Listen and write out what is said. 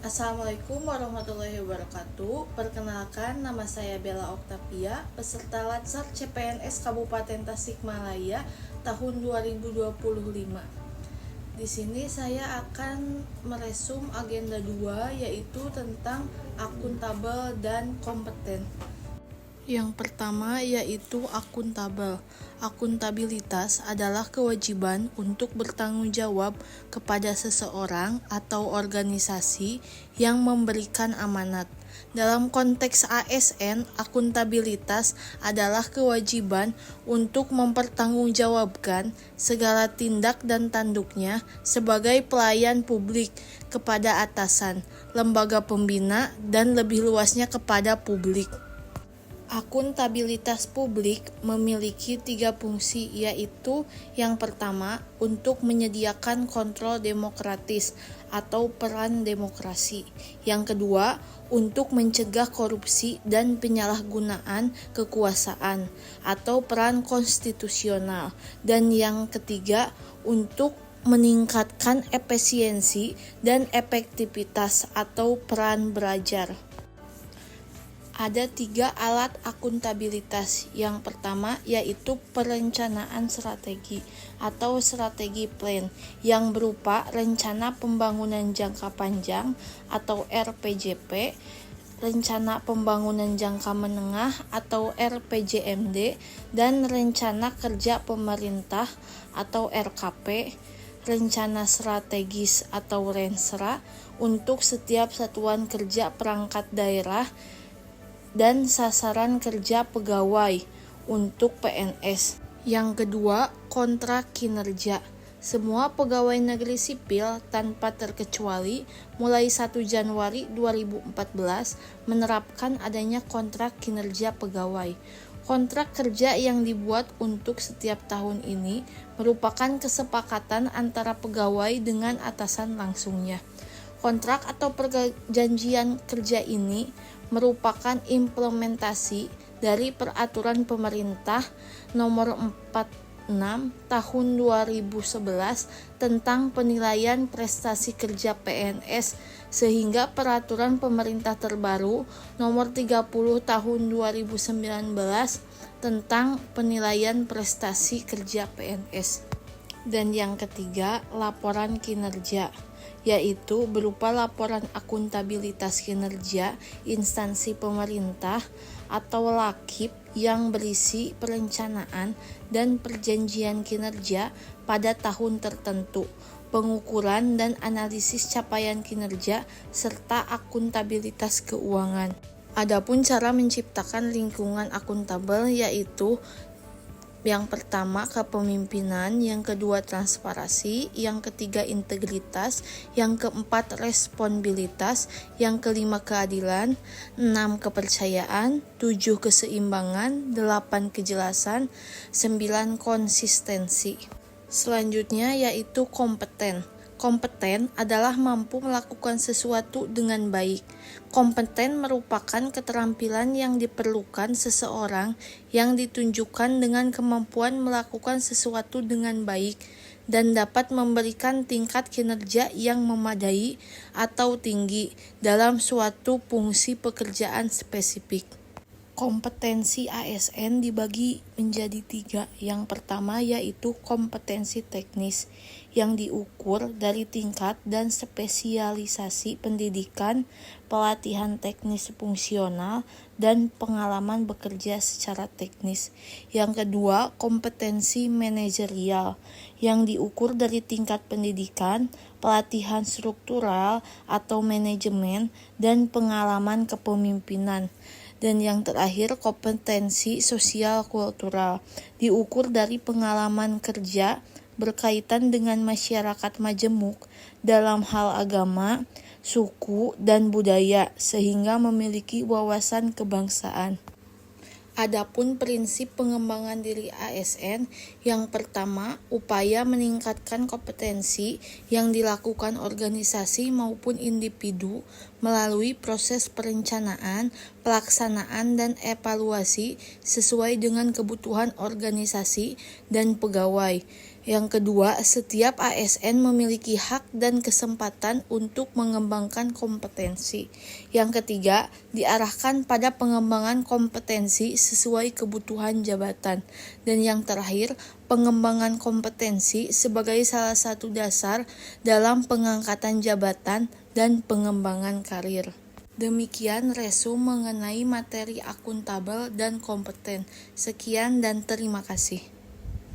Assalamualaikum warahmatullahi wabarakatuh. Perkenalkan, nama saya Bella Oktavia, peserta Latsar CPNS Kabupaten Tasikmalaya tahun 2025. Di sini saya akan meresum agenda 2, yaitu tentang akuntabel dan kompeten. Yang pertama yaitu akuntabel. Akuntabilitas adalah kewajiban untuk bertanggung jawab kepada seseorang atau organisasi yang memberikan amanat. Dalam konteks ASN, akuntabilitas adalah kewajiban untuk mempertanggungjawabkan segala tindak dan tanduknya sebagai pelayan publik kepada atasan, lembaga pembina, dan lebih luasnya kepada publik. Akuntabilitas publik memiliki 3 fungsi, yaitu yang pertama, untuk menyediakan kontrol demokratis atau peran demokrasi. Yang kedua, untuk mencegah korupsi dan penyalahgunaan kekuasaan atau peran konstitusional. Dan yang ketiga, untuk meningkatkan efisiensi dan efektivitas atau peran belajar. Ada 3 alat akuntabilitas. Yang pertama yaitu perencanaan strategi atau strategi plan yang berupa rencana pembangunan jangka panjang atau RPJP, rencana pembangunan jangka menengah atau RPJMD, dan rencana kerja pemerintah atau RKP, rencana strategis atau Rensra untuk setiap satuan kerja perangkat daerah, dan sasaran kerja pegawai untuk PNS. Yang kedua, kontrak kinerja. Semua pegawai negeri sipil tanpa terkecuali mulai 1 Januari 2014 menerapkan adanya kontrak kinerja pegawai. Kontrak kerja yang dibuat untuk setiap tahun ini merupakan kesepakatan antara pegawai dengan atasan langsungnya. Kontrak atau perjanjian kerja ini merupakan implementasi dari Peraturan Pemerintah Nomor 46 Tahun 2011 tentang penilaian prestasi kerja PNS, sehingga Peraturan Pemerintah terbaru Nomor 30 Tahun 2019 tentang penilaian prestasi kerja PNS. Dan yang ketiga, laporan kinerja, yaitu berupa laporan akuntabilitas kinerja instansi pemerintah atau LAKIP yang berisi perencanaan dan perjanjian kinerja pada tahun tertentu, pengukuran dan analisis capaian kinerja, serta akuntabilitas keuangan. Adapun cara menciptakan lingkungan akuntabel yaitu yang pertama kepemimpinan, yang kedua transparansi, yang ketiga integritas, yang keempat responsibilitas, yang kelima keadilan, 6 kepercayaan, 7 keseimbangan, 8 kejelasan, 9 konsistensi. Selanjutnya yaitu kompeten. Kompeten adalah mampu melakukan sesuatu dengan baik. Kompeten merupakan keterampilan yang diperlukan seseorang yang ditunjukkan dengan kemampuan melakukan sesuatu dengan baik dan dapat memberikan tingkat kinerja yang memadai atau tinggi dalam suatu fungsi pekerjaan spesifik. Kompetensi ASN dibagi menjadi 3. Yang pertama yaitu kompetensi teknis, yang diukur dari tingkat dan spesialisasi pendidikan, pelatihan teknis fungsional, dan pengalaman bekerja secara teknis. Yang kedua, kompetensi manajerial, yang diukur dari tingkat pendidikan, pelatihan struktural atau manajemen, dan pengalaman kepemimpinan. Dan yang terakhir, kompetensi sosial kultural, diukur dari pengalaman kerja berkaitan dengan masyarakat majemuk dalam hal agama, suku, dan budaya, sehingga memiliki wawasan kebangsaan. Adapun prinsip pengembangan diri ASN, yang pertama, upaya meningkatkan kompetensi yang dilakukan organisasi maupun individu melalui proses perencanaan, pelaksanaan, dan evaluasi sesuai dengan kebutuhan organisasi dan pegawai. Yang kedua, setiap ASN memiliki hak dan kesempatan untuk mengembangkan kompetensi. Yang ketiga, diarahkan pada pengembangan kompetensi sesuai kebutuhan jabatan. Dan yang terakhir, pengembangan kompetensi sebagai salah satu dasar dalam pengangkatan jabatan dan pengembangan karir. Demikian resume mengenai materi akuntabel dan kompeten. Sekian dan terima kasih.